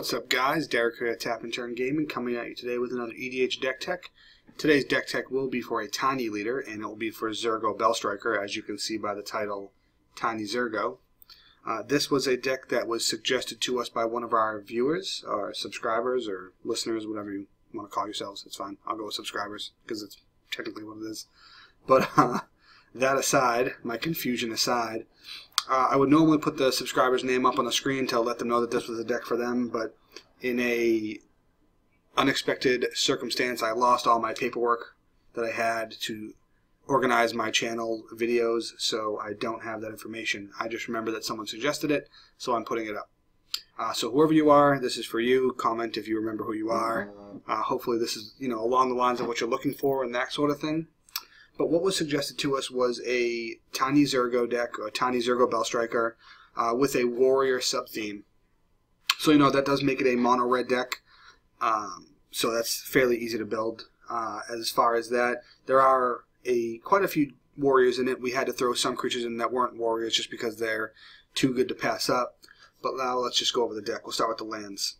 What's up, guys? Derek here at Tap and Turn Gaming, coming at you today with another EDH deck tech. Today's deck tech will be for a Tiny Leader, and it will be for Zurgo Bellstriker, as you can see by the title, Tiny Zurgo. This was a deck that was suggested to us by one of our viewers, or subscribers, or listeners, whatever you want to call yourselves. It's fine. I'll go with subscribers, because it's technically what it is. But that aside, my confusion aside, I would normally put the subscriber's name up on the screen to let them know that this was a deck for them, but in a unexpected circumstance, I lost all my paperwork that I had to organize my channel videos, so I don't have that information. I just remember that someone suggested it, so I'm putting it up. So whoever you are, this is for you. Comment if you remember who you are. Hopefully this is, along the lines of what you're looking for and that sort of thing. But what was suggested to us was a Tiny Zurgo deck, or Tiny Zurgo Bellstriker, with a warrior sub-theme. So, that does make it a mono-red deck, so that's fairly easy to build. As far as that, there are quite a few warriors in it. We had to throw some creatures in that weren't warriors just because they're too good to pass up. But now let's just go over the deck. We'll start with the lands.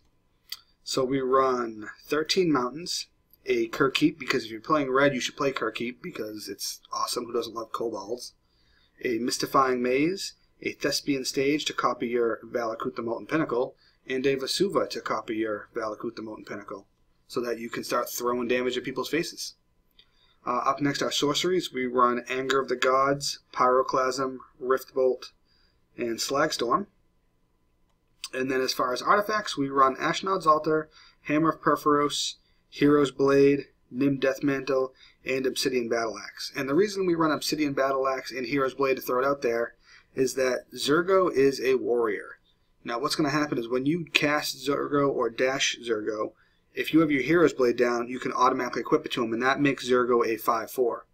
So we run 13 mountains. A Kirkkeep, because if you're playing red, you should play Kirkkeep, because it's awesome. Who doesn't love kobolds? A Mystifying Maze, a Thespian Stage to copy your Valakut the Molten Pinnacle, and a Vesuva to copy your Valakut the Molten Pinnacle, so that you can start throwing damage at people's faces. Up next are sorceries. We run Anger of the Gods, Pyroclasm, Riftbolt, and Slagstorm. And then as far as artifacts, we run Ashnod's Altar, Hammer of Perforos, Hero's Blade, Nim Deathmantle, and Obsidian Battleaxe. And the reason we run Obsidian Battleaxe and Hero's Blade, to throw it out there, is that Zurgo is a warrior. Now what's going to happen is when you cast Zurgo or dash Zurgo, if you have your Hero's Blade down, you can automatically equip it to him, and that makes Zurgo a 5/4.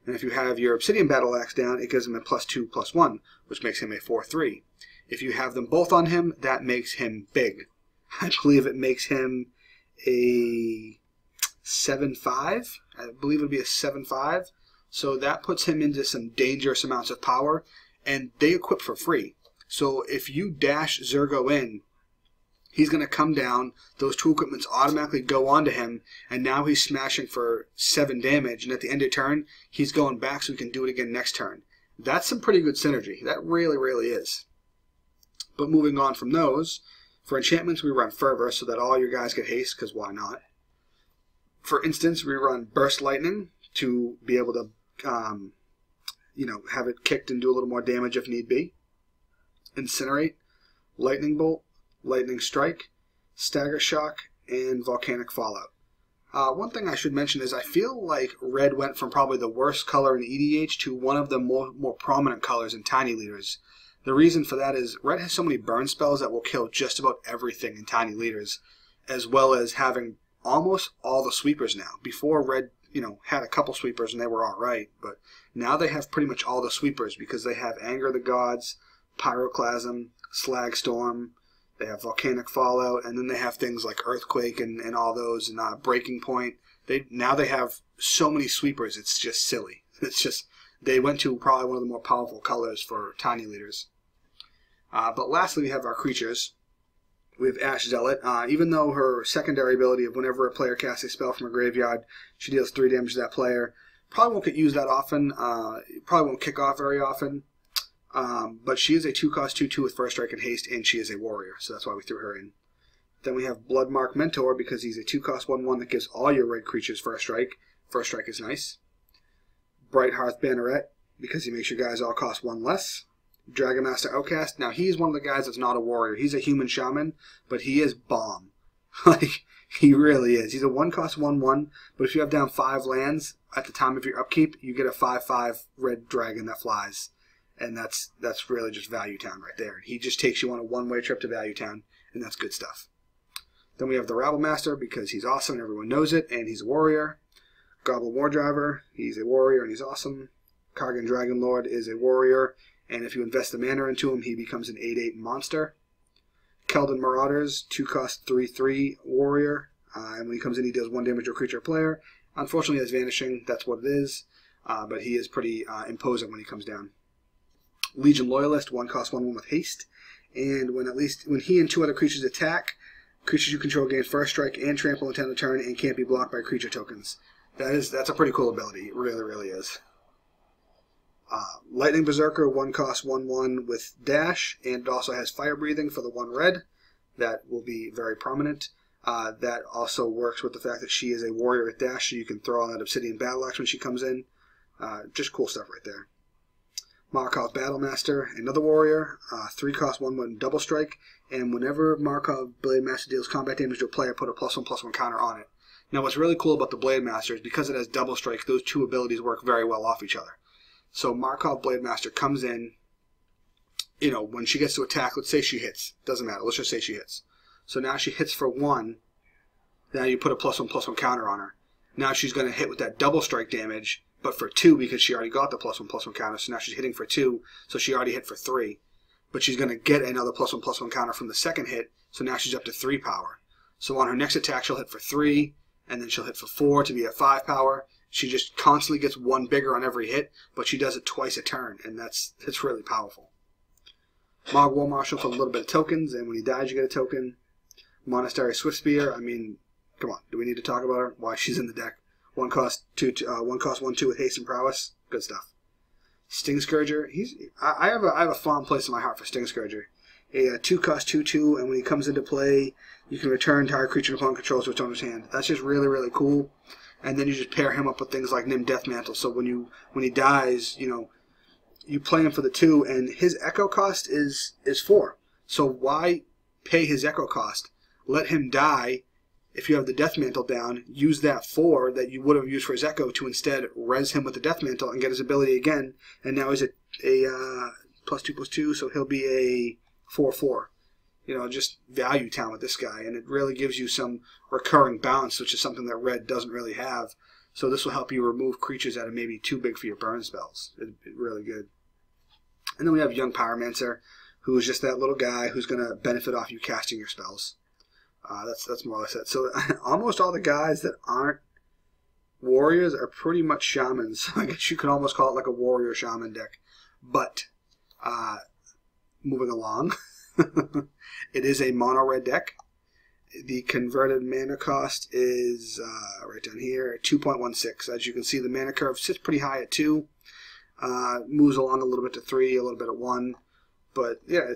And if you have your Obsidian Battleaxe down, it gives him a +2/+1, which makes him a 4/3. If you have them both on him, that makes him big. I believe it makes him a 7/5. I believe it would be a 7/5. So that puts him into some dangerous amounts of power, and they equip for free. So if you dash Zurgo in, he's going to come down, those two equipments automatically go onto him, and now he's smashing for 7 damage, and at the end of turn, he's going back so he can do it again next turn. That's some pretty good synergy. That really, really is. But moving on from those, for enchantments we run Fervor so that all your guys get haste, because why not? For instance, we run Burst Lightning to be able to, have it kicked and do a little more damage if need be. Incinerate, Lightning Bolt, Lightning Strike, Stagger Shock, and Volcanic Fallout. One thing I should mention is I feel like red went from probably the worst color in EDH to one of the more prominent colors in Tiny Leaders. The reason for that is red has so many burn spells that will kill just about everything in Tiny Leaders, as well as having almost all the sweepers now. Before red, had a couple sweepers and they were alright, but now they have pretty much all the sweepers because they have Anger of the Gods, Pyroclasm, Slagstorm, they have Volcanic Fallout, and then they have things like Earthquake and all those, and Breaking Point. Now they have so many sweepers, it's just silly. It's just, they went to probably one of the more powerful colors for Tiny Leaders. But lastly, we have our creatures. We have Ash Zealot. Even though her secondary ability of whenever a player casts a spell from a graveyard, she deals 3 damage to that player, probably won't get used that often. Probably won't kick off very often. But she is a 2-cost 2/2 with First Strike and Haste, and she is a warrior, so that's why we threw her in. Then we have Bloodmark Mentor, because he's a 2-cost 1/1 that gives all your red creatures First Strike. First Strike is nice. Bright Hearth Banneret, because he makes your guys all cost 1 less. Dragon Master Outcast. Now, he's one of the guys that's not a warrior. He's a human shaman, but he is bomb. Like, he really is. He's a 1-cost 1/1, but if you have down 5 lands at the time of your upkeep, you get a 5/5 red dragon that flies. And that's really just Value Town right there. He just takes you on a one-way trip to Value Town, and that's good stuff. Then we have the Rabble Master, because he's awesome and everyone knows it, and he's a warrior. Goblin War Driver, he's a warrior and he's awesome. Kargan Dragon Lord is a warrior, and if you invest the mana into him, he becomes an 8/8 monster. Keldon Marauders, 2-cost 3/3 warrior, and when he comes in, he deals 1 damage to a creature or player. Unfortunately, he has Vanishing, that's what it is, but he is pretty imposing when he comes down. Legion Loyalist, 1-cost 1/1 with haste, and when he and 2 other creatures attack, Creatures you control gain first strike and trample until end of turn and can't be blocked by creature tokens. That's a pretty cool ability. It really, really is. Lightning Berserker, 1 cost 1/1 with dash, and it also has fire breathing for the 1 red. That will be very prominent. That also works with the fact that she is a warrior with dash, so you can throw on that Obsidian Battle Axe when she comes in. Just cool stuff right there. Markov Battlemaster, another warrior, 3 cost 1/1 double strike, and whenever Markov Blade Master deals combat damage to a player, put a +1/+1 counter on it. Now what's really cool about the Blade Master is because it has double strike, those two abilities work very well off each other. So Markov Blade Master comes in, you know, when she gets to attack, let's say she hits, doesn't matter, let's just say she hits. So now she hits for 1, now you put a +1/+1 counter on her. Now she's going to hit with that double strike damage, but for 2 because she already got the +1/+1 counter, so now she's hitting for 2, so she already hit for 3. But she's going to get another +1/+1 counter from the second hit, so now she's up to 3 power. So on her next attack she'll hit for 3, and then she'll hit for 4 to be at 5 power. She just constantly gets 1 bigger on every hit, but she does it twice a turn, and it's really powerful. Mog War Marshal for a little bit of tokens, and when he dies you get a token. Monastery Swiftspear, I mean, come on, do we need to talk about her? Why she's in the deck. 1 cost 1/2 with haste and prowess. Good stuff. Sting Scourger. I have a fond place in my heart for Sting Scourger. A 2 cost 2/2, and when he comes into play, you can return entire creature upon control to its owner's hand. That's just really, really cool. And then you just pair him up with things like Nim Deathmantle. So when he dies, you know, you play him for the 2, and his echo cost is 4. So why pay his echo cost? Let him die. If you have the Deathmantle down, use that 4 that you would have used for his echo to instead res him with the Deathmantle and get his ability again. And now he's a +2/+2, so he'll be a 4/4. You know, just value town with this guy, and it really gives you some recurring bounce, which is something that red doesn't really have. So this will help you remove creatures that are maybe too big for your burn spells. It's really good. And then we have Young Pyromancer, who is just that little guy who's going to benefit off you casting your spells. That's more or less it. So almost all the guys that aren't warriors are pretty much shamans. So I guess you could almost call it like a warrior shaman deck. But moving along, it is a mono red deck. The converted mana cost is right down here, 2.16. As you can see, the mana curve sits pretty high at 2. Moves along a little bit to 3, a little bit at 1. But yeah,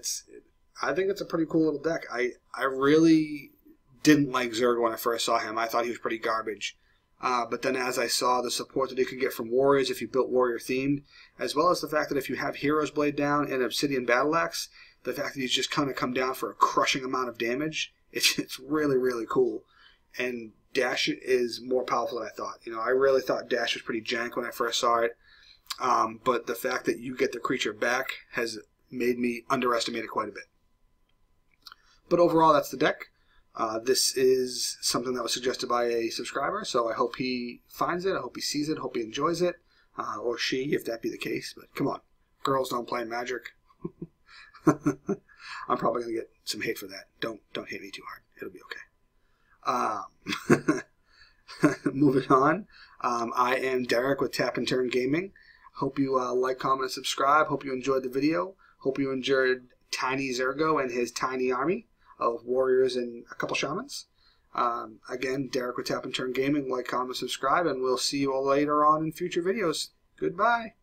I think it's a pretty cool little deck. I really didn't like Zurgo when I first saw him. I thought he was pretty garbage. But then as I saw the support that he could get from warriors if you built warrior themed, as well as the fact that if you have Hero's Blade down and Obsidian Battle Axe, the fact that he's just kind of come down for a crushing amount of damage, it's really, really cool. And dash is more powerful than I thought. You know, I really thought dash was pretty jank when I first saw it. But the fact that you get the creature back has made me underestimate it quite a bit. But overall, that's the deck. This is something that was suggested by a subscriber, so I hope he finds it, I hope he sees it, I hope he enjoys it, or she, if that be the case. But come on, girls don't play Magic. I'm probably going to get some hate for that. Don't hate me too hard. It'll be okay. Moving on, I am Derek with Tap and Turn Gaming. Hope you like, comment, and subscribe. Hope you enjoyed the video. Hope you enjoyed Tiny Zurgo and his tiny army of warriors and a couple shamans. Again, Derek with Tap and Turn Gaming. Like, comment, subscribe, and we'll see you all later on in future videos. Goodbye.